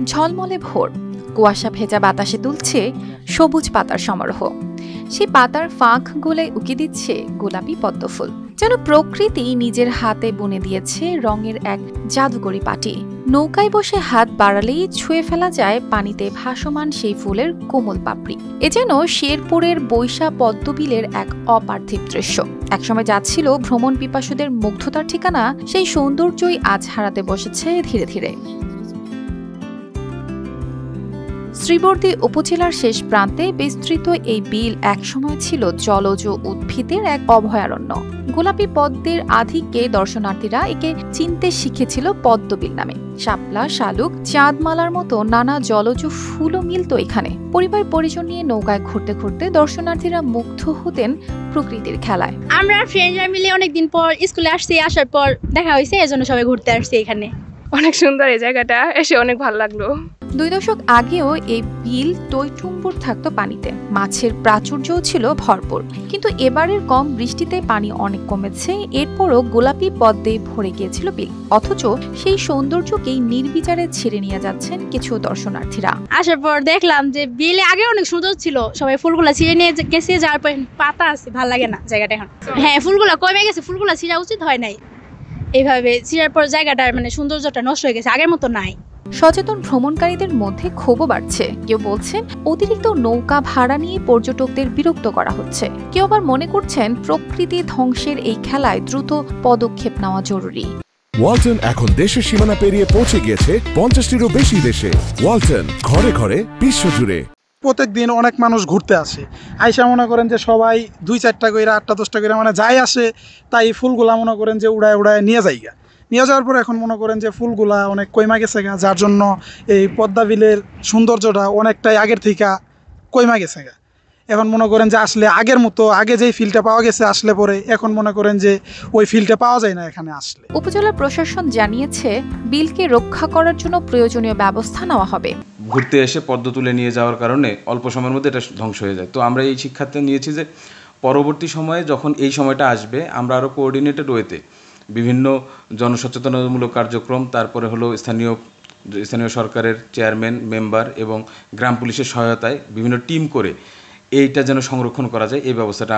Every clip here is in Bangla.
ঝলমলে ভোর, কুয়াশা ভেজা বাতাসে দুলছে সবুজ পাতার সমারোহ। সেই পাতার ফাঁক গোলায় উকি দিচ্ছে গোলাপি পদ্মফুল, যেন প্রকৃতি নিজের হাতে বুনে দিয়েছে রঙের এক জাদুকরি পাটি। নৌকায় বসে হাত বাড়ালেই ছুঁয়ে ফেলা যায় পানিতে ভাসমান সেই ফুলের কোমল পাপড়ি। এ যেন শেরপুরের বৈশা পদ্মবিলের এক অপার্থিব দৃশ্য। একসময় যাচ্ছিল ভ্রমণ পিপাসুদের মুগ্ধতার ঠিকানা, সেই সৌন্দর্যই আজ হারাতে বসেছে ধীরে ধীরে। শ্রীবর্দী উপজেলার শেষ প্রান্তে বিস্তৃত এই বিল একসময় ছিল জলজ উদ্ভিদের এক অভয়ারণ্য। গোলাপি পদ্মের আধিক্যে দর্শনার্থীরা একে চিনতে শিখেছিল পদ্মবিল নামে। শাপলা, শালুক, চাঁদমালার মতো নানা জলজ ফুলও মিলত এখানে। পরিবার পরিজন নিয়ে নৌকায় ঘুরতে ঘুরতে দর্শনার্থীরা মুগ্ধ হতেন প্রকৃতির খেলায়। আমরা ফ্রেন্ডরা মিলে অনেকদিন পর স্কুলে আসছি, আসার পর দেখা হয়েছে, এজন্য সবাই ঘুরতে আসছি এখানে। অনেক সুন্দর এই জায়গাটা, এসে অনেক ভালো লাগলো। 2 দশক আগেও এই বিল টইটুম্বুর থাকতো পানিতে, মাছের প্রাচুর্যও ছিল ভরপুর। কিন্তু এবারের কম বৃষ্টিতে পানি অনেক কমেছে, এরপরও গোলাপি পদ্মে ভরে গিয়েছিল বিল। অথচ সেই সৌন্দর্যকেই নির্বিচারে ছেড়ে নিয়ে যাচ্ছেন কিছু দর্শনার্থীরা। আসার পর দেখলাম যে বিলে আগে অনেক সুন্দর ছিল, সবাই ফুলগুলা ছিঁড়ে নিয়ে গেছে, যার পর পাতা আছে, ভালো লাগে না জায়গাটা এখন। হ্যাঁ, ফুলগুলা কমে গেছে, ফুলগুলা ছিঁড়া উচিত হয় নাই। এইভাবে ছিঁড়ার পর জায়গাটার সৌন্দর্যটা নষ্ট হয়ে গেছে, আগের মতো নাই। সচেতন ভ্রমণকারীদের মধ্যে ক্ষোভও বাড়ছে। কেউ বলছেন অতিরিক্ত নৌকা ভাড়া নিয়ে পর্যটকদের বিরক্ত করা হচ্ছে। কেউ আবার মনে করছেন প্রকৃতি ধ্বংসের এই খেলায় দ্রুত পদক্ষেপ নেওয়া জরুরি। ওয়ালটন এখন দেশের সীমানা পেরিয়ে পৌঁছে গিয়েছে 50টিরও বেশি দেশে। ওয়ালটন, ঘরে ঘরে বিশ্বজুড়ে। প্রত্যেকদিন অনেক মানুষ ঘুরতে আসে, আইসা মনে করেন যে সবাই 2-4টা করে 8-10টা করে যাই আসে, তাই ফুলগুলা মনে করেন যে উড়ায় উড়ায় নিয়ে যাওয়ার পর এখন মনে করেন যে ফুলগুলা অনেক কইমা গেছে গা, যার জন্য এই পদ্মা বিলের সৌন্দর্যটা অনেকটাই আগের থেকে কইমা গেছে গা। এখন মনে করেন যে আসলে আগের মতো, আগে যেই ফিলটা পাওয়া গেছে আসলে পরে, এখন মনে করেন যে ওই ফিলটা পাওয়া যায় না এখানে আসলে। উপজেলা প্রশাসন জানিয়েছে বিলকে রক্ষা করার জন্য প্রয়োজনীয় ব্যবস্থা নেওয়া হবে। ঘুরতে এসে পদ্ম তুলে নিয়ে যাওয়ার কারণে অল্প সময়ের মধ্যে এটা ধ্বংস হয়ে যায়। তো আমরা এই শিক্ষাটা নিয়েছি যে পরবর্তী সময়ে যখন এই সময়টা আসবে, আমরা আরও কোঅর্ডিনেটেড ওয়েতে বিভিন্ন জনসচেতনতামূলক কার্যক্রম, তারপরে হলো স্থানীয় সরকারের চেয়ারম্যান, মেম্বার এবং গ্রাম পুলিশের সহায়তায় বিভিন্ন টিম করে এইটা যেন সংরক্ষণ করা যায়, এই ব্যবস্থাটা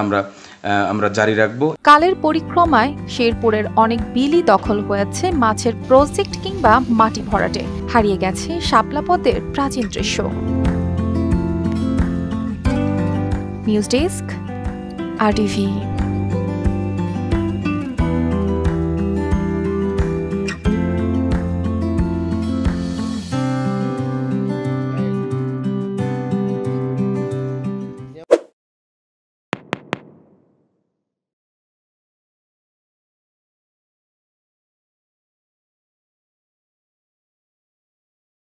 আমরা জারি রাখবো। কালের পরিক্রমায় শেরপুরের অনেক বিলই দখল হয়েছে মাছের প্রজেক্ট কিংবা মাটি ভরাটে। হারিয়ে গেছে শাপলা পদ্মের প্রাচীন দৃশ্য। News desk, RTV।